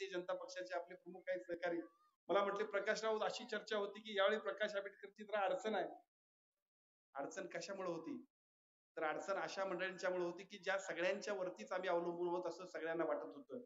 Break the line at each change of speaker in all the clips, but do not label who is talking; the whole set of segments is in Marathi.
भारतीय जनता पक्षाचे आपले प्रमुख काही सहकारी मला म्हटले, प्रकाश राऊत अशी चर्चा होती की यावेळी प्रकाश आंबेडकरची जरा अडचण आहे. अडचण कशामुळे होती? तर अडचण अशा मंडळींच्यामुळे होती की ज्या सगळ्यांच्या वरतीच आम्ही अवलंबून होत असं सगळ्यांना वाटत होतं.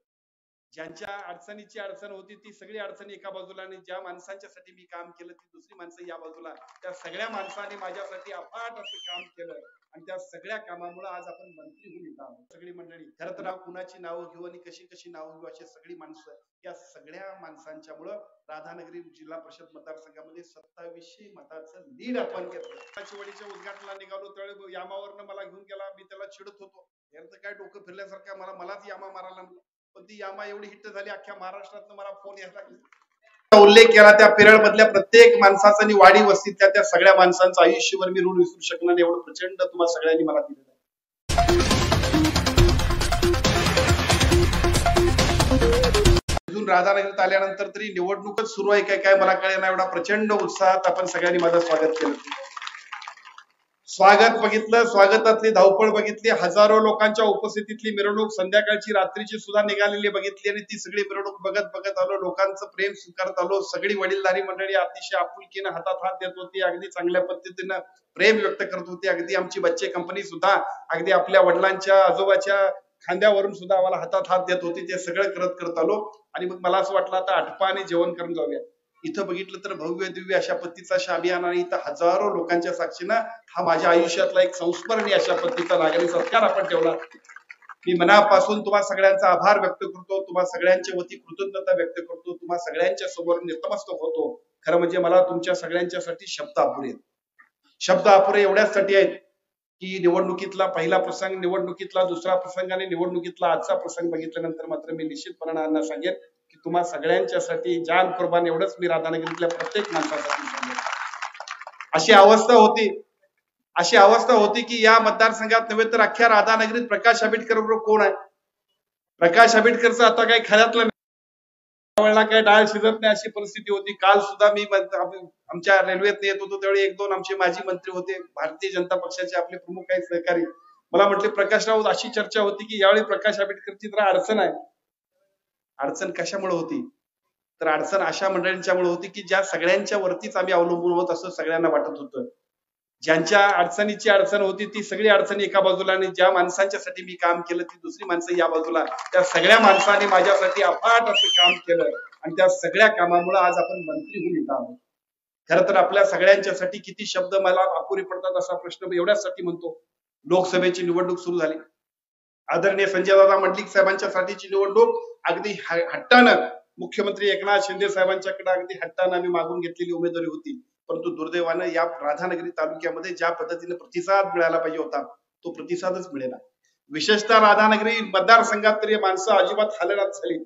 ज्यांच्या अडचणीची अडचण होती ती सगळी अडचणी एका बाजूला आणि ज्या माणसांच्यासाठी मी काम केलं ती दुसरी माणसं या बाजूला, त्या सगळ्या माणसांनी माझ्यासाठी अफाट असं काम केलं आणि त्या सगळ्या कामामुळे आज आपण मंत्री होऊन येत आहोत. सगळी मंडळी खरं तर कुणाची नावं घेऊ आणि कशी कशी नावं घेऊ अशी सगळी माणसं, या सगळ्या माणसांच्यामुळं राधानगरी जिल्हा परिषद मतदारसंघामध्ये 2700 मताचं लीड आपण घेतलं. शिवडीच्या उद्घाटनाला निघालो त्यावेळी यामावरनं मला घेऊन गेला, मी त्याला चिडत होतो, यांचं काय डोकं फिरल्यासारखं मलाच यामा मारायला लागला. पण ती यामा एवढी हिट झाली अख्ख्या महाराष्ट्रात मला फोन यायला लागले. उल्लेख केला त्या पिरळ मधल्या प्रत्येक माणसाचा आणि वाडी वस्तीतल्या त्या सगळ्या माणसांचं आयुष्यभर मी ऋण विसरू शकणार एवढं प्रचंड तुम्हाला सगळ्यांनी मला दिलेलं आहे. अजून राधानगरीत आल्यानंतर तरी निवडणूकच सुरू आहे काय काय मला कळेना, एवढा प्रचंड उत्साहात आपण सगळ्यांनी माझं स्वागत केलं. स्वागत बघितलं, स्वागतातली धावपळ बघितली, हजारो लोकांच्या उपस्थितीतली मिरवणूक, संध्याकाळची रात्रीची सुद्धा निघालेली बघितली आणि ती सगळी मिरवणूक बघत बघत आलो, लोकांचं प्रेम स्वीकारत आलो. सगळी वडीलधारी मंडळी अतिशय आपुलकीनं हातात हात देत होती, अगदी चांगल्या पद्धतीनं प्रेम व्यक्त करत होती. अगदी आमची बच्चे कंपनी सुद्धा अगदी आपल्या वडिलांच्या आजोबाच्या खांद्यावरून सुद्धा आम्हाला हातात हात देत होती. ते सगळं करत करत आलो आणि मग मला असं वाटलं आता आटपा आणि जेवण करून जाऊया. इथं बघितलं तर भव्य दिव्य अशा पद्धतीचा शामियान आणि इथं हजारो लोकांच्या साक्षीनं हा माझ्या आयुष्यातला एक संस्मरणीय अशा पद्धतीचा नागरिक सत्कार आपण ठेवला. मी मनापासून तुम्हा सगळ्यांचा आभार व्यक्त करतो, तुम्हा सगळ्यांच्या वती कृतज्ञता व्यक्त करतो, तुम्हा सगळ्यांच्या समोर नतमस्तक होतो. खरं म्हणजे मला तुमच्या सगळ्यांच्यासाठी शब्द अपुरे आहेत. शब्द अपुरे एवढ्यासाठी आहेत की निवडणुकीतला पहिला प्रसंग, निवडणुकीतला दुसरा प्रसंग आणि निवडणुकीतला आजचा प्रसंग बघितल्यानंतर मात्र मी निश्चितपणाने सांगेन की तुम्हा सगळ्यांच्यासाठी जान कुर्बान एवढंच मी राधानगरीतल्या प्रत्येक माणसासाठी सांगेन. अशी अवस्था होती की या मतदारसंघात नव्हे तर अख्ख्या राधानगरीत प्रकाश आंबेडकर बरोबर कोण आहे? प्रकाश आंबेडकरचं आता काही खऱ्यातलं काय डाळ शिजत नाही अशी परिस्थिती होती. काल सुद्धा मी आमच्या रेल्वेत येत होतो त्यावेळी एक दोन आमचे माजी मंत्री होते, भारतीय जनता पक्षाचे आपले प्रमुख काही सहकारी मला म्हटले, प्रकाश राऊत अशी चर्चा होती की यावेळी प्रकाश आंबेडकरची जरा अडचण आहे. अडचण कशामुळे होती? तर अडचण अशा मंडळींच्यामुळे होती की ज्या सगळ्यांच्या वरतीच आम्ही अवलंबून होत असं सगळ्यांना वाटत होतं. ज्यांच्या अडचणीची अडचण होती ती सगळी अडचणी एका बाजूला आणि ज्या माणसांच्यासाठी मी काम केलं ती दुसरी माणसं या बाजूला, त्या सगळ्या माणसांनी माझ्यासाठी अफाट असं काम केलं आणि त्या सगळ्या कामामुळे आज आपण मंत्री होऊन येत आहोत. खरं तर आपल्या सगळ्यांच्यासाठी किती शब्द मला अपुरे पडतात असा प्रश्न एवढ्यासाठी म्हणतो. लोकसभेची निवडणूक सुरू झाली. आदरणीय संजयदादा मंडलिक साहेबांच्या साठीची निवडणूक अगदी हट्टानं मुख्यमंत्री एकनाथ शिंदे साहेबांच्याकडे अगदी हट्टानं आम्ही मागून घेतलेली उमेदवारी होती. परंतु दुर्दैवानं या राधानगरी तालुक्यामध्ये ज्या पद्धतीने प्रतिसाद मिळाला पाहिजे होता तो प्रतिसादच मिळेना. विशेषतः राधानगरी मतदारसंघात तरी माणसं अजिबात हालनात झाली.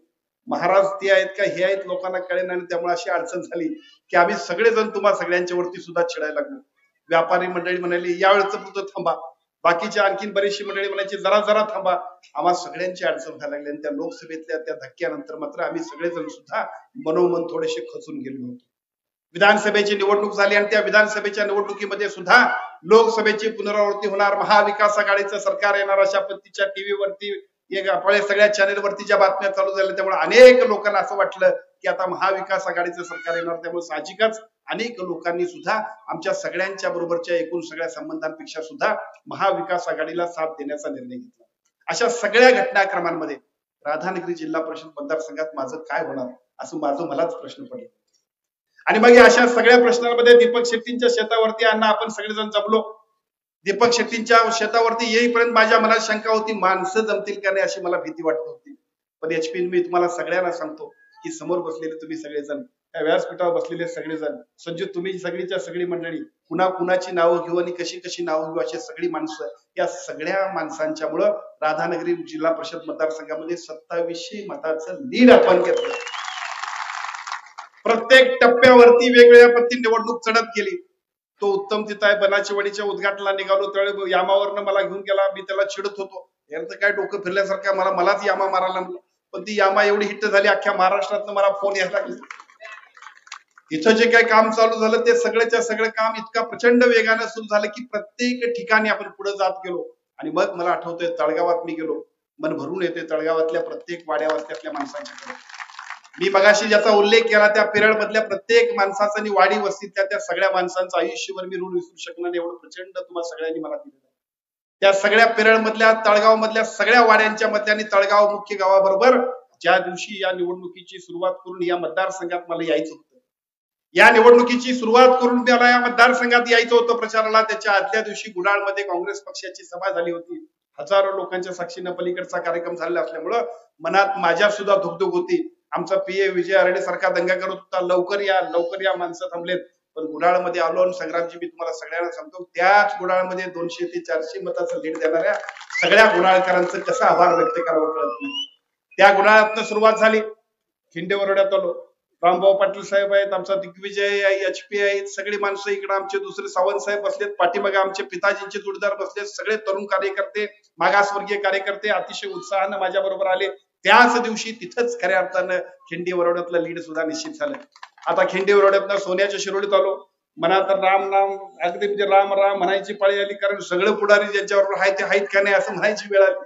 महाराज ते आहेत का हे आहेत लोकांना कळेना आणि त्यामुळे अशी अडचण झाली की आम्ही सगळेजण तुम्हा सगळ्यांच्या वरती सुद्धा चिडायला लागलो. व्यापारी मंडळी म्हणाली यावेळेचं पुरतं थांबा, बाकीच्या आणखीन बरीचशी मंडळी म्हणायची जरा जरा थांबा. आम्हाला सगळ्यांची अडचण व्हायला लागली आणि त्या लोकसभेतल्या त्या धक्क्यानंतर मात्र आम्ही सगळेजण सुद्धा मनोमन थोडेसे खचून गेलो होतो. विधानसभेची निवडणूक झाली आणि त्या विधानसभेच्या निवडणुकीमध्ये सुद्धा लोकसभेची पुनरावृत्ती होणार, महाविकास आघाडीचं सरकार येणार अशा पद्धतीच्या टीव्हीवरती आपल्या सगळ्या चॅनेलवरती ज्या बातम्या चालू झाल्या त्यामुळे अनेक लोकांना असं वाटलं की आता महाविकास आघाडीचं सरकार येणार. त्यामुळे साहजिकच अनेक लोकांनी सुद्धा आमच्या सगळ्यांच्या बरोबरच्या एकूण सगळ्या संबंधांपेक्षा सुद्धा महाविकास आघाडीला साथ देण्याचा निर्णय घेतला. अशा सगळ्या घटनाक्रमांमध्ये राधानगरी जिल्हा परिषद मतदारसंघात माझं काय होणार असं मलाच प्रश्न पडला. आणि मग अशा सगळ्या प्रश्नांमध्ये दीपक शेट्टींच्या शेतावरती अण्णा आपण सगळेजण जमलो. दीपक शेट्टींच्या शेतावरती येईपर्यंत माझ्या मनात शंका होती, माणसं जमतील का नाही अशी मला भीती वाटत होती. पण एचपी मी तुम्हाला सगळ्यांना सांगतो की समोर बसलेले तुम्ही सगळेजण, त्या व्यासपीठावर बसलेले सगळेजण, संजू तुम्ही सगळीच्या सगळी मंडळी, कुणाची नावं घेऊ आणि कशी कशी नावं घेऊ अशी सगळी माणसं, या सगळ्या माणसांच्यामुळं राधानगरी जिल्हा परिषद मतदारसंघामध्ये 2700 मताचं लीड आपण घेतलं. प्रत्येक टप्प्यावरती वेगवेगळ्या पद्धतीने निवडणूक चढत गेली. तो उत्तम तिथं बनाचीवाडीच्या उद्घाटनाला निघालो त्यावेळी यामावरनं मला घेऊन गेला, मी त्याला चिडत होतो, यांचं काय डोकं फिरल्यासारखं मलाच यामा मारायला लागला. पण ती यामा एवढी हिट झाली अख्ख्या महाराष्ट्रातनं मला फोन यायला लागले. इथं जे काही काम चालू झालं ते सगळ्याच्या सगळं काम इतका प्रचंड वेगानं सुरू झालं की प्रत्येक ठिकाणी आपण पुढे जात गेलो. आणि मग मला आठवतंय तळगावात मी गेलो, मन भरून येते तळगावातल्या प्रत्येक वाड्या वस्त्यातल्या माणसांच्याकडे. मी मगाशी ज्याचा उल्लेख केला त्या पिरळ मधल्या प्रत्येक माणसाचं आणि वाडी वस्तीतल्या त्या सगळ्या माणसांचं आयुष्यभर मी ऋण विसरू शकणार नाही, एवढं प्रचंड तुम्हाला सगळ्यांनी मला दिलेलं आहे. त्या सगळ्या पिरळ मधल्या, तळगाव मधल्या सगळ्या वाड्यांच्या मधल्या आणि तळगाव मुख्य गावाबरोबर ज्या दिवशी या निवडणुकीची सुरुवात करून या मतदारसंघात मला यायचं होतं, या निवडणुकीची सुरुवात करून मला या मतदारसंघात यायचं होतं प्रचाराला, त्याच्या आदल्या दिवशी गुडाळमध्ये काँग्रेस पक्षाची सभा झाली होती. हजारो लोकांच्या साक्षीनं पलीकडचा कार्यक्रम झालेला असल्यामुळं मनात माझ्या सुद्धा धुकधुक होती. आमचा पीए विजय आरडे सारखा दंगा करत होता, लवकर या माणसं थांबलेत. पण गुडाळमध्ये आलो आणि संग्रामजी, मी तुम्हाला सगळ्यांना सांगतो, त्याच गुडाळमध्ये 200 ते 400 मताचं लीड देणाऱ्या सगळ्या गुडाळकरांचं कसं आभार व्यक्त करावं कळत नाही. त्या गुडाळातनं सुरुवात झाली, खिंडे वरोड्यात आलो. रामभाऊ पाटील साहेब आहेत, आमचा दिग्विजय आहे, HP आहेत, सगळी माणसं इकडे आमचे दुसरे सावंत साहेब बसलेत, पाठीमागे आमचे पिताजींचे जोडीदार बसलेत, सगळे तरुण कार्यकर्ते, मागासवर्गीय कार्यकर्ते अतिशय उत्साहानं माझ्या बरोबर आले. त्याच दिवशी तिथंच खऱ्या अर्थानं खिंडी वरोड्यातलं लीड सुद्धा निश्चित झालं. आता खिंडी वरोड्यातनं सोन्याच्या शिरोडीत आलो. मनात तर राम राम, अगदी म्हणजे राम राम म्हणायची पाळी आली, कारण सगळं पुढारी ज्यांच्याबरोबर आहे ते आहेत का नाही असं म्हणायची वेळ आली.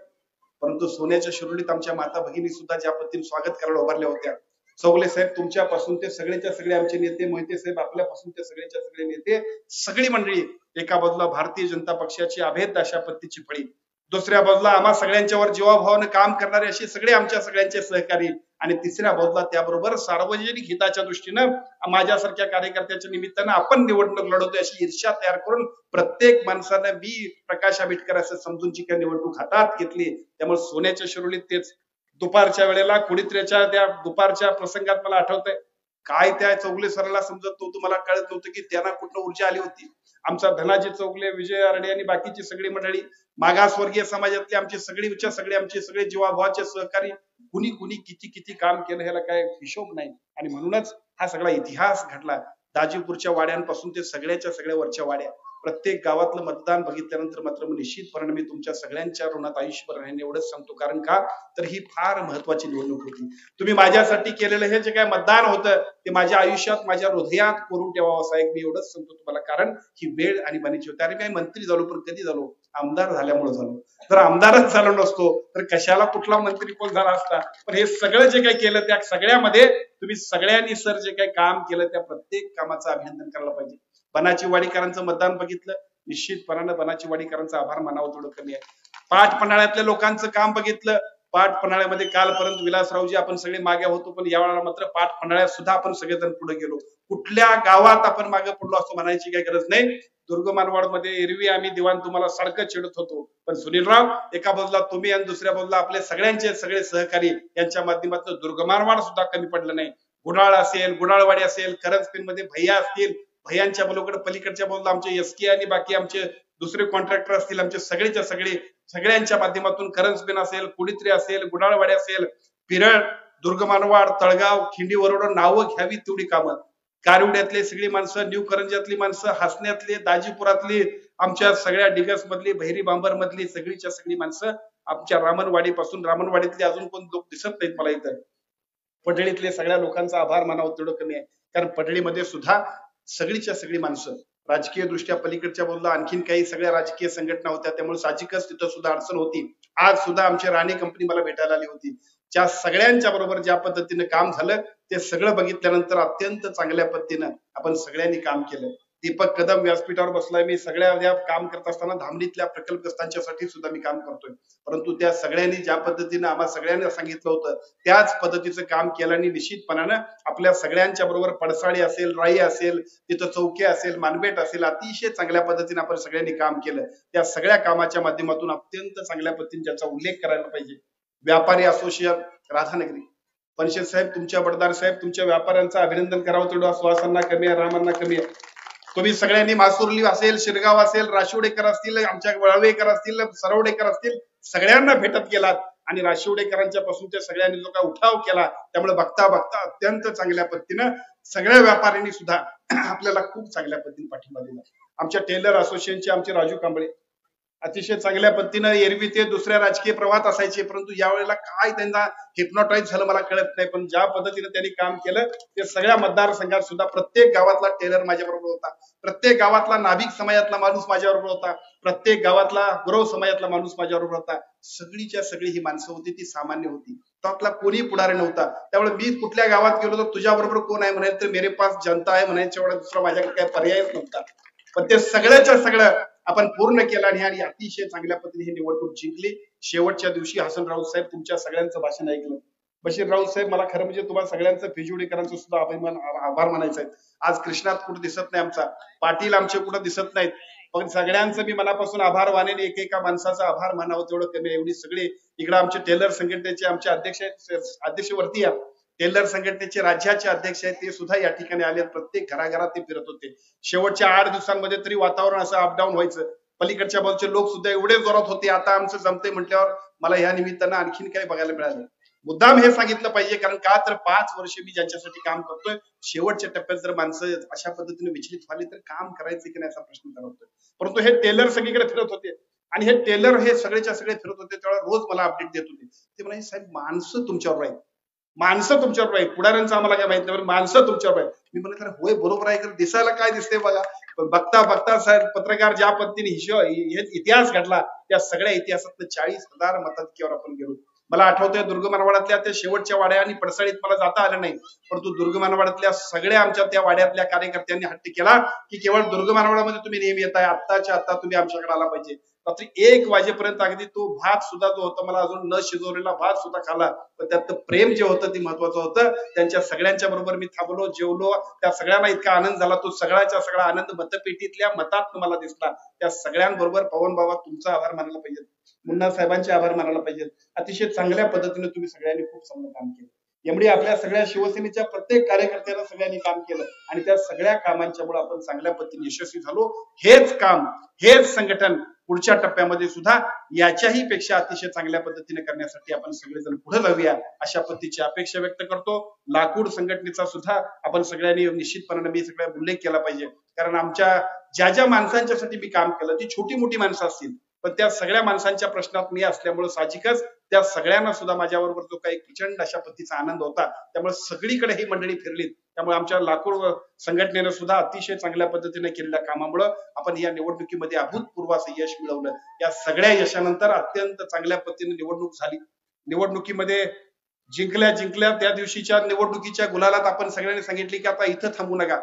परंतु सोन्याच्या शिरोडीत आमच्या माता भगिनी सुद्धा ज्या पद्धतीने स्वागत करायला उभारल्या होत्या, चौगले साहेब तुमच्यापासून ते सगळेच्या सगळे आमचे नेते, मोहिते साहेब आपल्यापासून ते सगळेच्या सगळे नेते, सगळी मंडळी, एका बाजूला भारतीय जनता पक्षाची अभेद्य अशा पद्धतीची फळी, दुसऱ्या बाजूला आम्हा सगळ्यांच्यावर जीवाभावानं काम करणारे असे सगळे आमच्या सगळ्यांचे सहकारी, आणि तिसऱ्या बाजूला त्याबरोबर सार्वजनिक हिताच्या दृष्टीनं माझ्यासारख्या कार्यकर्त्याच्या निमित्तानं आपण निवडणूक लढवतोय अशी ईर्ष्या तयार करून प्रत्येक माणसानं मी प्रकाश आंबेडकर असं समजून जी काही निवडणूक हातात घेतली. त्यामुळे सोन्याच्या शिरोलीत तेच दुपारच्या वेळेला कुडीत्र्याच्या त्या दुपारच्या प्रसंगात मला आठवतंय, काय त्या चौगले सराला समजत नव्हतं, मला कळत नव्हतं की त्यांना कुठं ऊर्जा आली होती. आमचा धनाजी चौगले, विजय आरडे आणि बाकीची सगळी मंडळी, मागासवर्गीय समाजातली आमची सगळे आमचे सगळे जीवाभावाचे सहकारी, कुणी कुणी किती किती काम केलं ह्याला काय हिशोब नाही. आणि म्हणूनच हा सगळा इतिहास घडला. दाजीपूरच्या वाड्यांपासून ते सगळ्याच्या सगळ्या वरच्या वाड्या, प्रत्येक गावातलं मतदान बघितल्यानंतर मात्र निश्चितपणे मी तुमच्या सगळ्यांच्या ऋणात आयुष्यभर राहीन एवढंच सांगतो. कारण का तर ही फार महत्वाची निवडणूक होती. तुम्ही माझ्यासाठी केलेलं हे जे काय मतदान होतं ते माझ्या आयुष्यात, माझ्या हृदयात कोरून ठेवावं असं एक मी एवढंच सांगतो तुम्हाला. कारण ही वेळ आणि बनीची होती. अरे काही मंत्री झालो, पण कधी झालो? आमदार झाल्यामुळे झालो. जर आमदारच झालो नसतो तर कशाला कुठला मंत्री कोण झाला असता. पण हे सगळं जे काही केलं त्या सगळ्यामध्ये तुम्ही सगळ्यांनी सर जे काही काम केलं त्या प्रत्येक कामाचं अभिनंदन करायला पाहिजे. बनाची वाडीकरांचं मतदान बघितलं, निश्चितपणानं बनाची वाडीकरांचा आभार मानावं थोडं कमी आहे. पाट पन्हाळ्यातल्या लोकांचं काम बघितलं, पाट पन्हाळ्यामध्ये कालपर्यंत विलासरावजी आपण सगळे मागे होतो, पण यावेळेला मात्र पाट पन्हाळ्यात सुद्धा आपण सगळेजण पुढे गेलो. कुठल्या गावात आपण मागे पडलो असं म्हणायची काही गरज नाही. दुर्गमानवाड मध्ये एरवी आम्ही दिवाण तुम्हाला सारखं चिडत होतो, पण सुनीलराव, एका बाजूला तुम्ही आणि दुसऱ्या बाजूला आपले सगळ्यांचे सगळे सहकारी यांच्या माध्यमातून दुर्गमानवाड सुद्धा कमी पडलं नाही. गुडाळ असेल, गुडाळवाडी असेल, करंजपेन मध्ये भैया असतील, भैयांच्या पलीकडच्या बाजूला आमचे एसके आणि बाकी आमचे दुसरे कॉन्ट्रॅक्टर असतील, आमचे सगळेच्या सगळे सगळ्यांच्या माध्यमातून करंजपेन असेल, कुडीत्रे असेल, गुडाळवाडी असेल, पिरळ, दुर्गमानवाड, तळगाव, खिंडी वरोड नावं घ्यावी तेवढी कामं. कारवड्यातले सगळी माणसं, न्यू करंजातली माणसं, हसण्यातली, दाजीपुरातली, आमच्या सगळ्या डिगस मधली, बहिरी बांबर मधली सगळीच्या सगळी माणसं, आमच्या रामनवाडी पासून, रामनवाडीतले अजून कोण लोक दिसत नाहीत मला इथं, पडळीतले सगळ्या लोकांचा आभार मानावं तेवढं कमी आहे. कारण पडळीमध्ये सुद्धा सगळीच्या सगळी माणसं, राजकीय दृष्ट्या पलीकडच्या बाजूला आणखीन काही सगळ्या राजकीय संघटना होत्या, त्यामुळे साहजिकच तिथं सुद्धा अडचण होती. आज सुद्धा आमची राणे कंपनी मला भेटायला आली होती. ज्या सगळ्यांच्या बरोबर ज्या पद्धतीने काम झालं ते सगळं बघितल्यानंतर अत्यंत चांगल्या पद्धतीनं आपण सगळ्यांनी काम केलं. दीपक कदम व्यासपीठावर बसलाय, मी सगळ्या काम करत असताना धामणीतल्या प्रकल्पग्रस्तांच्यासाठी सुद्धा मी काम करतोय. परंतु त्या सगळ्यांनी ज्या पद्धतीनं आम्हाला सगळ्यांना सांगितलं होतं त्याच पद्धतीचं काम केलं आणि निश्चितपणानं आपल्या सगळ्यांच्या बरोबर पडसाळी असेल, राई असेल, तिथं चौके असेल, मानबेट असेल, अतिशय चांगल्या पद्धतीने आपण सगळ्यांनी काम केलं. त्या सगळ्या कामाच्या माध्यमातून अत्यंत चांगल्या पद्धतीने ज्याचा उल्लेख करायला पाहिजे, व्यापारी असोसिएशन राधानगरी, पणशेत साहेब, तुमच्या बडदार साहेब, तुमच्या व्यापाऱ्यांचं अभिनंदन करावं तेवढं सुहासांना कमी आहे, रामांना कमी आहे. तुम्ही सगळ्यांनी मासुर्ली असेल, शिरगाव असेल, राशिवडेकर असतील, आमच्या वळवेकर असतील, सरवडेकर असतील, सगळ्यांना भेटत गेलात आणि राशिवडेकरांच्या पासून ते सगळ्यांनी जो काय उठाव केला त्यामुळे बघता बघता अत्यंत चांगल्या पद्धतीनं सगळ्या व्यापाऱ्यांनी सुद्धा आपल्याला खूप चांगल्या पद्धतीने पाठिंबा दिला. आमच्या टेलर असोसिएशनचे आमचे राजू कांबळे अतिशय चांगल्या पद्धतीनं, एरवी ते दुसऱ्या राजकीय प्रवाहात असायचे, परंतु यावेळेला काय त्यांना हिप्नोटाईज झालं मला कळत नाही, पण ज्या पद्धतीने त्यांनी काम केलं ते सगळ्या मतदारसंघात सुद्धा प्रत्येक गावातला टेलर माझ्या बरोबर होता, प्रत्येक गावातला नाभिक समाजातला माणूस माझ्याबरोबर होता, प्रत्येक गावातला गुरव समाजातला माणूस माझ्याबरोबर होता. सगळीच्या सगळी ही माणसं होती ती सामान्य होती. त्यातला कोणी पुढारी नव्हता. त्यामुळे मी कुठल्या गावात गेलो तर तुझ्या बरोबर कोण आहे म्हणायचं तर मेरे पास जनता आहे म्हणायचं, एवढा दुसरा माझ्याकडे काही पर्यायच नव्हता. पण ते सगळ्याच्या सगळं आपण पूर्ण केलं आणि अतिशय चांगल्या पद्धतीने ही निवडणूक जिंकली. शेवटच्या दिवशी हसन राऊत साहेब तुमच्या सगळ्यांचं भाषण ऐकलं. बशीर राऊत साहेब, मला खरं म्हणजे तुम्हाला सगळ्यांचं फिजुडीकरांचं सुद्धा आभार मानायचा आहे. आज कृष्णात कुठं दिसत नाही आमचा, पाटील आमचे कुठं दिसत नाहीत, पण सगळ्यांचं मी मनापासून आभार मानेन. एकेका माणसाचा आभार मानावं तेवढं कमी. एवढी सगळी इकडे आमचे टेलर संघटनेचे आमचे अध्यक्ष आहेत, अध्यक्षवरती या टेलर संघटनेचे राज्याचे अध्यक्ष आहेत, ते सुद्धा या ठिकाणी आले. प्रत्येक घराघरात ते फिरत होते. शेवटच्या 8 दिवसांमध्ये तरी वातावरण असं अपडाऊन व्हायचं. पलीकडच्या बाजूचे लोक सुद्धा एवढे जोरात होते. आता आमचं जमतंय म्हटल्यावर मला या निमित्तानं आणखीन काही बघायला मिळालं. मुद्दाम हे सांगितलं पाहिजे, कारण का तर 5 वर्ष मी ज्यांच्यासाठी काम करतोय, शेवटच्या टप्प्यात जर माणसं अशा पद्धतीने विचलित व्हाली तर काम करायचं की नाही असा प्रश्न होतोय. परंतु हे टेलर सगळीकडे फिरत होते आणि हे टेलर हे सगळेच्या सगळे फिरत होते, त्यावेळेला रोज मला अपडेट देत होते. ते म्हणाले, साहेब माणसं तुमच्यावर आहेत, माणसं तुमच्यावर आहेत, पुढाऱ्यांचं आम्हाला काय माहित नाही, माणसं तुमच्यावर आहेत. मी म्हटलं होय बरोबर आहे, दिसायला काय दिसतंय बघा. बघता बघता साहेब पत्रकार ज्या पद्धतीने इतिहास घडला, त्या सगळ्या इतिहासात 40,000 मताधिक्यावर आपण गेलो. मला आठवतंय दुर्ग मनवाड्यातल्या त्या शेवटच्या वाड्या आणि पडसाळीत मला जाता आलं नाही, परंतु दुर्ग मनवाड्यातल्या सगळ्या आमच्या त्या वाड्यातल्या कार्यकर्त्यांनी हट्ट केला की केवळ दुर्ग मनवाड्यामध्ये तुम्ही नेहमी येताय, आत्ताच्या आत्ता तुम्ही आमच्याकडे आला पाहिजे. रात्री 1 वाजेपर्यंत अगदी तो भात सुद्धा जो होता, मला अजून न शिजवलेला भात सुद्धा खाला, पण त्यात प्रेम जे होतं ते महत्वाचं होतं. त्यांच्या सगळ्यांच्या बरोबर मी थांबलो, जेवलो. त्या सगळ्यांना इतका आनंद झाला, तो सगळ्याचा सगळा आनंद मतपेटीतल्या मतात मला दिसला. त्या सगळ्यांबरोबर पवन बाबा तुमचा आभार मानायला पाहिजे, मुन्ना साहेबांचे आभार मानायला पाहिजे. अतिशय चांगल्या पद्धतीने तुम्ही सगळ्यांनी खूप चांगलं काम केलं. एवढी आपल्या सगळ्या शिवसेनेच्या प्रत्येक कार्यकर्त्यानं सगळ्यांनी काम केलं आणि त्या सगळ्या कामांच्यामुळे आपण चांगल्या पद्धतीने यशस्वी झालो. हेच काम, हेच संघटन पुढच्या टप्प्यामध्ये सुद्धा याच्याही पेक्षा अतिशय चांगल्या पद्धतीने करण्यासाठी आपण सगळेजण पुढे जाऊया, अशा पद्धतीची अपेक्षा व्यक्त करतो. लाकूड संघटनेचा सुद्धा आपण सगळ्यांनी निश्चितपणे मी सगळ्या उल्लेख केला पाहिजे, कारण आमच्या ज्या ज्या माणसांच्यासाठी मी काम केलं ती छोटी मोठी माणसं असतील, पण त्या सगळ्या माणसांच्या प्रश्नात मी असल्यामुळे साहजिकच त्या सगळ्यांना सुद्धा माझ्याबरोबर जो काही प्रचंड अशा पद्धतीचा आनंद होता, त्यामुळे सगळीकडे ही मंडळी फिरलीत. त्यामुळे आमच्या लाकूड संघटनेनं सुद्धा अतिशय चांगल्या पद्धतीने केलेल्या कामामुळे आपण या निवडणुकीमध्ये अभूतपूर्व असं यश मिळवलं. या सगळ्या यशानंतर अत्यंत चांगल्या पद्धतीने निवडणूक झाली. निवडणुकीमध्ये जिंकल्या त्या दिवशीच्या निवडणुकीच्या गुलालात आपण सगळ्यांनी सांगितले की आता इथं थांबू नका,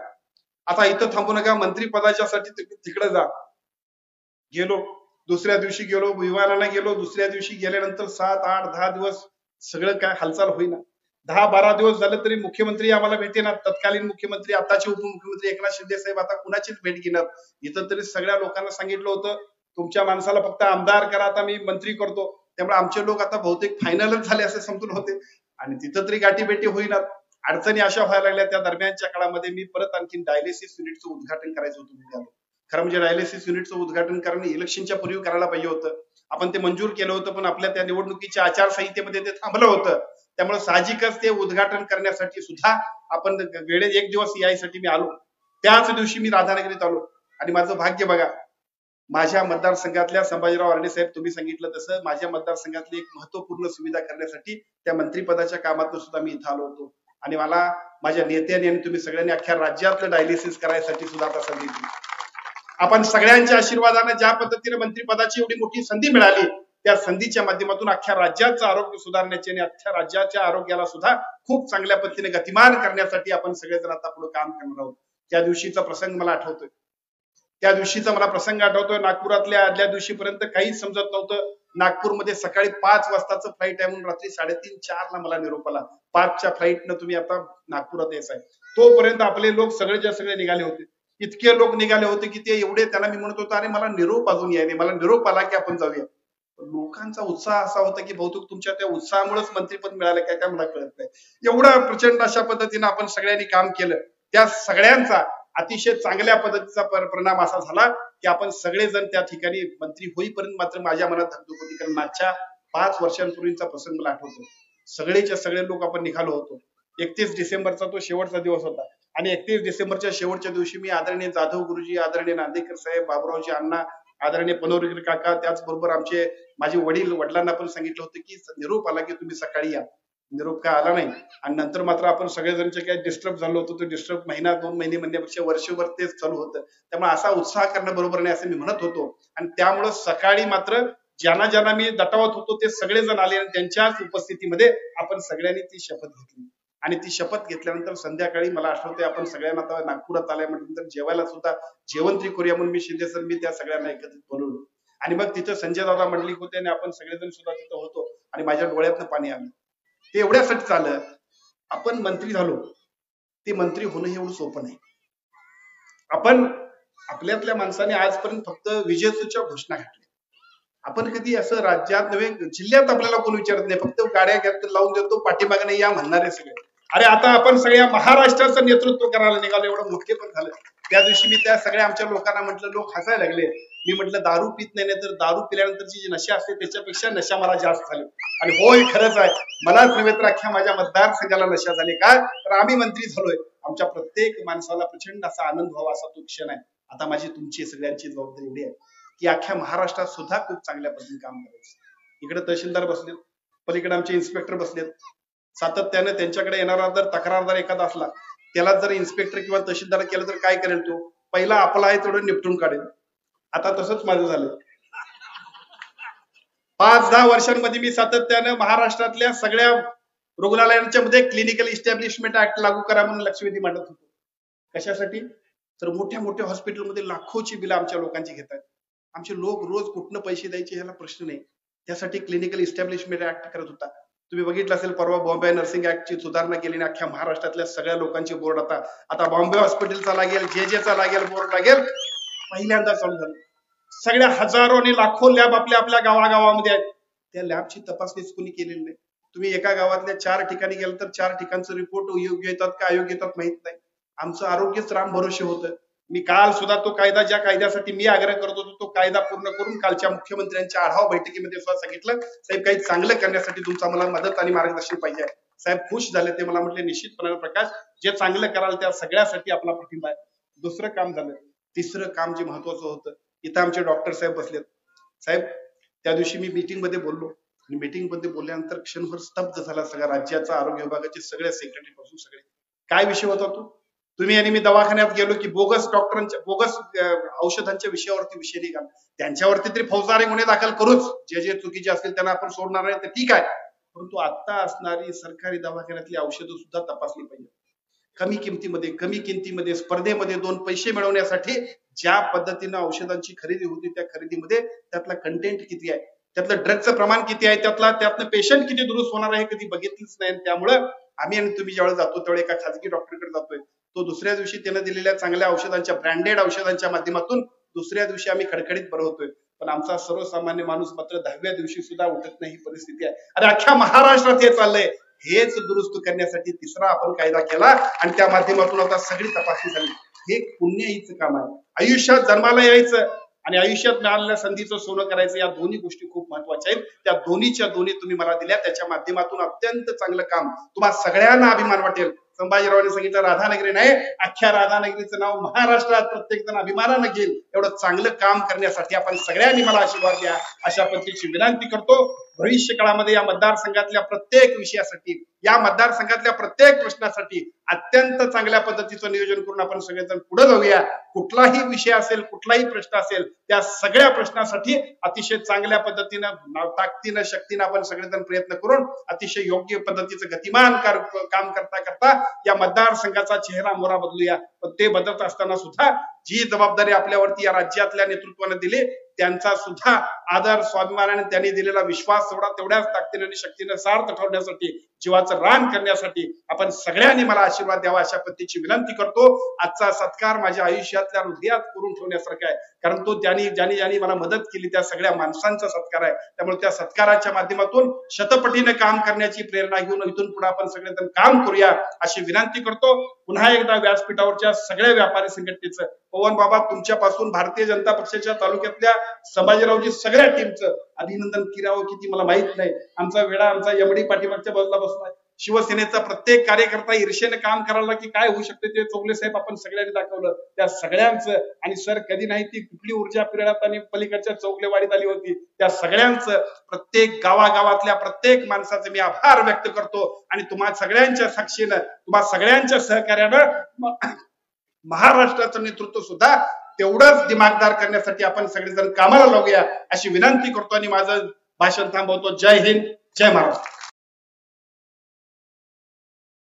आता इथं थांबू नका, मंत्री पदाच्यासाठी तिकडे जा. गेलो, दुसऱ्या दिवशी गेलो, विमानानं गेलो. दुसऱ्या दिवशी गेल्यानंतर 7, 8, 10 दिवस सगळं काय हालचाल होईना. 10-12 दिवस झाले तरी मुख्यमंत्री आम्हाला भेटेना. तत्कालीन मुख्यमंत्री, आताचे उपमुख्यमंत्री एकनाथ शिंदे साहेब आता कुणाचीच भेट घेणार. इथं तरी सगळ्या लोकांना सांगितलं होतं तुमच्या माणसाला फक्त आमदार करा, आता मी मंत्री करतो. त्यामुळे आमचे लोक आता बहुतेक फायनलच झाले असे समजून होते आणि तिथं तरी गाठीभेटी होईना. अडचणी अशा व्हायला लागल्या. त्या दरम्यानच्या काळामध्ये मी परत आणखी डायलिसिस युनिटचं उद्घाटन करायचं होतं. खरं म्हणजे डायलिसिस युनिटचं उद्घाटन कारण इलेक्शनच्या पूर्वी करायला पाहिजे होतं. आपण ते मंजूर केलं होतं, पण आपल्या त्या निवडणुकीच्या आचारसंहितेमध्ये ते थांबलं होतं. त्यामुळे साहजिकच ते उद्घाटन करण्यासाठी सुद्धा आपण वेळेत 1 दिवस यायसाठी मी आलो. त्याच दिवशी मी राधानगरीत आलो आणि माझं भाग्य बघा, माझ्या मतदारसंघातल्या संभाजीराव आर्डे साहेब, तुम्ही सांगितलं तसं माझ्या मतदारसंघातली एक महत्वपूर्ण सुविधा करण्यासाठी त्या मंत्रिपदाच्या कामातून सुद्धा मी इथं आलो होतो आणि मला माझ्या नेत्यांनी आणि तुम्ही सगळ्यांनी अख्ख्या राज्यातलं डायलिसिस करायसाठी सुद्धा आता संधी दिली. आपण सगळ्यांच्या आशीर्वादाने ज्या पद्धतीने मंत्रिपदाची एवढी मोठी संधी मिळाली, त्या संधीच्या माध्यमातून अख्ख्या राज्याचं आरोग्य सुधारण्याचे आणि अख्ख्या राज्याच्या आरोग्याला सुद्धा खूप चांगल्या पद्धतीने गतिमान करण्यासाठी आपण सगळेजण आता पुढे काम करणार आहोत. त्या दिवशीचा प्रसंग मला आठवतोय. नागपुरातल्या आदल्या दिवशीपर्यंत काहीच समजत नव्हतं. नागपूरमध्ये सकाळी 5 वाजताचं फ्लाईट आहे म्हणून रात्री 3:30-4 ला मला निरोप आला, 5च्या फ्लाईटनं तुम्ही आता नागपुरात यायचं आहे. तोपर्यंत आपले लोक सगळेच्या सगळे निघाले होते. इतके लोक निघाले होते की ते एवढे, त्यांना मी म्हणत होतो अरे मला निरोप अजून यायने, मला निरोप आला की आपण जाऊया. लोकांचा उत्साह असा होता की बहुतेक तुमच्या त्या उत्साहामुळेच मंत्रीपद मिळालं काय मला कळत नाही. एवढं प्रचंड अशा पद्धतीने आपण सगळ्यांनी काम केलं. त्या सगळ्यांचा अतिशय चांगल्या पद्धतीचा परिणाम असा झाला की आपण सगळेजण त्या ठिकाणी मंत्री होईपर्यंत मात्र माझ्या मनात धगधग होती, कारण मागच्या 5 वर्षांपूर्वीचा प्रसंग मला आठवतो. सगळेच्या सगळे लोक आपण निघालो होतो. 31 डिसेंबरचा तो शेवटचा दिवस होता आणि 31 डिसेंबरच्या शेवटच्या दिवशी मी आदरणीय जाधव गुरुजी, आदरणीय नांदेकर साहेब, बाबुरावजी अण्णा, आदरणीय पनोरकर काका, त्याचबरोबर माझे वडिलांना पण सांगितलं होतं की निरोप आला की तुम्ही सकाळी या. निरोप काय आला नाही आणि नंतर मात्र आपण सगळेजणचे काही डिस्टर्ब झालो होतो. तो डिस्टर्ब 1-2 महिने म्हणण्यापेक्षा वर्षभर तेच चालू होतं. त्यामुळे असा उत्साह करणं बरोबर नाही असं मी म्हणत होतो आणि त्यामुळे सकाळी मात्र ज्यांना ज्यांना मी दटावत होतो ते सगळेजण आले आणि त्यांच्याच उपस्थितीमध्ये आपण सगळ्यांनी ती शपथ घेतली. आणि ती शपथ घेतल्यानंतर संध्याकाळी मला आठवते आपण सगळ्यांना आता नागपुरात आल्यानंतर जेवायला सुद्धा जेवण तरी करूया म्हणून मी शिंदे सर मी त्या सगळ्यांना एकत्रित बोलवलं. आणि मग तिथं संजय दादा मंडलिक होते आणि आपण सगळेजण सुद्धा तिथं होतो आणि माझ्या डोळ्यातनं पाणी आलं. ते एवढ्यासाठी चाललं, आपण मंत्री झालो, ते मंत्री होणं हे एवढं सोपं नाही. आपण आपल्यातल्या माणसाने आजपर्यंत फक्त विजेच्या घोषणा घातल्या. आपण कधी असं राज्यात नव्हे जिल्ह्यात आपल्याला कोण विचारत नाही, फक्त गाड्या घेत लावून देतो पाठीमागणे या म्हणणारे सगळे. अरे आता आपण सगळ्या महाराष्ट्राचं नेतृत्व करायला निघालो, एवढं मोठे पण झालं. त्या दिवशी मी त्या सगळ्या आमच्या लोकांना म्हटलं, लोक हसायला लागले. मी म्हटलं दारू पित नाही, तर दारू पिल्यानंतरची जी नशा असते त्याच्यापेक्षा नशा मला जास्त झाली. आणि होय खरंच आहे, मलाच नव्हे तर अख्ख्या माझ्या मतदारसंघाला नशा झाली. काय तर आम्ही मंत्री झालोय. आमच्या प्रत्येक माणसाला प्रचंड असा आनंद व्हावा असा तो क्षण आहे. आता माझी तुमची सगळ्यांची जबाबदारी एवढी आहे की अख्ख्या महाराष्ट्रात सुद्धा खूप चांगल्या पद्धतीने काम करायचं. इकडे तहसीलदार बसलेत, पलीकडे आमचे इन्स्पेक्टर बसलेत. सातत्याने त्यांच्याकडे येणारा जर तक्रारदार एखादा असला, त्याला जर इन्स्पेक्टर किंवा तहसीलदार केलं तर काय करेल तो, पहिला आपला आहे तेवढं निपटून काढेल. आता तसंच माझं झालं. 5-10 वर्षांमध्ये मी सातत्यानं महाराष्ट्रातल्या सगळ्या रुग्णालयांच्या मध्ये क्लिनिकल इस्टॅब्लिशमेंट ऍक्ट लागू करा म्हणून लक्षवेधी मांडत होतो. कशासाठी? तर मोठ्या मोठ्या हॉस्पिटलमध्ये लाखोची बिलं आमच्या लोकांची घेतात. आमचे लोक रोज कुठनं पैसे द्यायचे ह्याला प्रश्न नाही. त्यासाठी क्लिनिकल इस्टॅब्लिशमेंट ऍक्ट करत होता. तुम्ही बघितलं असेल परवा बॉम्बे नर्सिंग ऍक्टची सुधारणा केली आणि अख्ख्या महाराष्ट्रातल्या सगळ्या लोकांचे बोर्ड आता बॉम्बे हॉस्पिटलचा लागेल, जेजेचा लागेल, बोर्ड लागेल, पहिल्यांदा चालू झालं. सगळ्या हजारो आणि लाखो लॅब आपल्या गावागावामध्ये आहेत. त्या लॅबची तपासणी कोणी केलेली नाही. तुम्ही एका गावातल्या 4 ठिकाणी गेलं तर 4 ठिकाणचं रिपोर्ट योग्य येतात का अयोग्य येतात माहित नाही. आमचं आरोग्यच राम भरोसे होतं. मी काल सुद्धा तो कायदा, ज्या कायद्यासाठी मी आग्रह करत होतो, तो कायदा पूर्ण करून कालच्या मुख्यमंत्र्यांच्या आढावा बैठकीमध्ये सुद्धा सांगितलं, साहेब काही चांगलं करण्यासाठी तुमचा मला मदत आणि मार्गदर्शन पाहिजे. साहेब खुश झाले. ते मला म्हटले निश्चितपणे प्रकाश, जे चांगलं कराल त्या सगळ्यासाठी आपला पाठिंबा आहे. दुसरं काम झालं. तिसरं काम जे महत्वाचं होतं, इथं आमचे डॉक्टर साहेब बसलेत. साहेब त्या दिवशी मी मीटिंग मध्ये बोललो आणि मीटिंग मध्ये बोलल्यानंतर क्षणभर स्तब्ध झाला सगळ्या राज्याचा आरोग्य विभागाचे सगळ्या सेक्रेटरी पासून सगळे. काय विषय होता तो? तुम्ही आणि मी दवाखान्यात गेलो की बोगस डॉक्टरांच्या बोगस औषधांच्या विषयावरती विषय निघाला. त्यांच्यावरती तरी फौजदारी गुन्हे दाखल करूच, जे चुकीचे असतील त्यांना आपण सोडणार नाही तर ठीक आहे. परंतु आता असणारी सरकारी दवाखान्यातली औषधं सुद्धा तपासली पाहिजे. कमी किमतीमध्ये स्पर्धेमध्ये 2 पैसे मिळवण्यासाठी ज्या पद्धतीनं औषधांची खरेदी होती, त्या खरेदीमध्ये त्यातला कंटेंट किती आहे, त्यातलं ड्रगचं प्रमाण किती आहे, त्यातनं पेशंट किती दुरुस्त होणार आहे कधी बघितलीच नाही. त्यामुळे आम्ही आणि तुम्ही ज्यावेळेस जातो त्यावेळेस एका खाजगी डॉक्टरकडे जातोय, तो दुसऱ्या दिवशी त्यानं दिलेल्या चांगल्या औषधांच्या ब्रँडेड औषधांच्या माध्यमातून दुसऱ्या दिवशी आम्ही खडखडीत बरं होतोय. पण आमचा सर्वसामान्य माणूस मात्र 10व्या दिवशी सुद्धा उठत नाही ही परिस्थिती आहे. अरे अख्ख्या महाराष्ट्रात हे चाललंय. हेच दुरुस्त करण्यासाठी तिसरा आपण कायदा केला आणि त्या माध्यमातून आता सगळी तपासणी झाली. हे पुण्याईचं काम आहे. आयुष्यात जन्माला यायचं आणि आयुष्यात मिळालेल्या संधीचं सोनं करायचं, या दोन्ही गोष्टी खूप महत्वाच्या आहेत. त्या दोन्हीच्या दोन्ही तुम्ही मला दिल्या. त्याच्या माध्यमातून अत्यंत चांगलं काम, तुम्हाला सगळ्यांना अभिमान वाटेल. संभाजीरावांनी सांगितलं राधानगरी नाही, अख्ख्या राधानगरीचं नाव महाराष्ट्रात प्रत्येक जण अभिमानानं घेईल. एवढं चांगलं काम करण्यासाठी आपण सगळ्यांनी मला आशीर्वाद द्या अशा पद्धतीची विनंती करतो. भविष्य काळामध्ये या मतदारसंघातल्या प्रत्येक विषयासाठी, या मतदारसंघातल्या प्रत्येक प्रश्नासाठी अत्यंत चांगल्या पद्धतीचं नियोजन करून आपण सगळेजण पुढे जाऊया. कुठलाही विषय असेल, कुठलाही प्रश्न असेल, त्या सगळ्या प्रश्नासाठी अतिशय चांगल्या पद्धतीनं ताकदीनं शक्तीनं आपण सगळेजण प्रयत्न करून अतिशय योग्य पद्धतीचं गतिमान काम करता करता या मतदारसंघाचा चेहरा मोहरा बदलूया. पण ते बदलत असताना सुद्धा जी जबाबदारी आपल्यावरती या राज्यातल्या नेतृत्वाने दिली, त्यांचा सुद्धा आदर स्वाभिमानाने त्यांनी दिलेला विश्वास तेवढ्याच ताकदीने आणि शक्तीने सार्थ ठेवण्यासाठी, जीवाचं रान करण्यासाठी आपण सगळ्यांनी मला आशीर्वाद द्यावा अशा पद्धतीची विनंती करतो. आजचा सत्कार माझ्या आयुष्यातल्या हृदयात करून ठेवण्यासारखा आहे, कारण तो ज्यांनी मला मदत केली त्या सगळ्या माणसांचा सत्कार आहे. त्यामुळे त्या सत्काराच्या माध्यमातून शतपटीने काम करण्याची प्रेरणा घेऊन इथून पुढे आपण सगळेजण काम करूया अशी विनंती करतो. पुन्हा एकदा व्यासपीठावरच्या सगळ्या व्यापारी संघटनेचं, पवन बाबा तुमच्यापासून भारतीय जनता पक्षाच्या तालुक्यातल्या संभाजीरावजी सगळ्या टीमचं अभिनंदन करावं किती मला माहित नाही. आमचा वेळा आमचा यमडी पाठीमागच्या बाजूला बसलाय. शिवसेनेचा प्रत्येक कार्यकर्ता ईर्षेने काम करायला की काय होऊ शकते ते चौगले साहेब आपण सगळ्यांनी दाखवलं. त्या सगळ्यांचं, आणि सर कधी नाही ती कुठली ऊर्जा पिरळात आणि पलीकडच्या चौगलेवाडीत आली होती, त्या सगळ्यांचं, प्रत्येक गावागावातल्या प्रत्येक माणसाचे मी आभार व्यक्त करतो. आणि तुम्हा सगळ्यांच्या साक्षीनं, तुम्हा सगळ्यांच्या सहकार्यानं महाराष्ट्राचं नेतृत्व सुद्धा तेवढंच दिमागदार करण्यासाठी आपण सगळेजण कामाला लागूया अशी विनंती करतो आणि माझं भाषण थांबवतो. जय हिंद, जय महाराष्ट्र.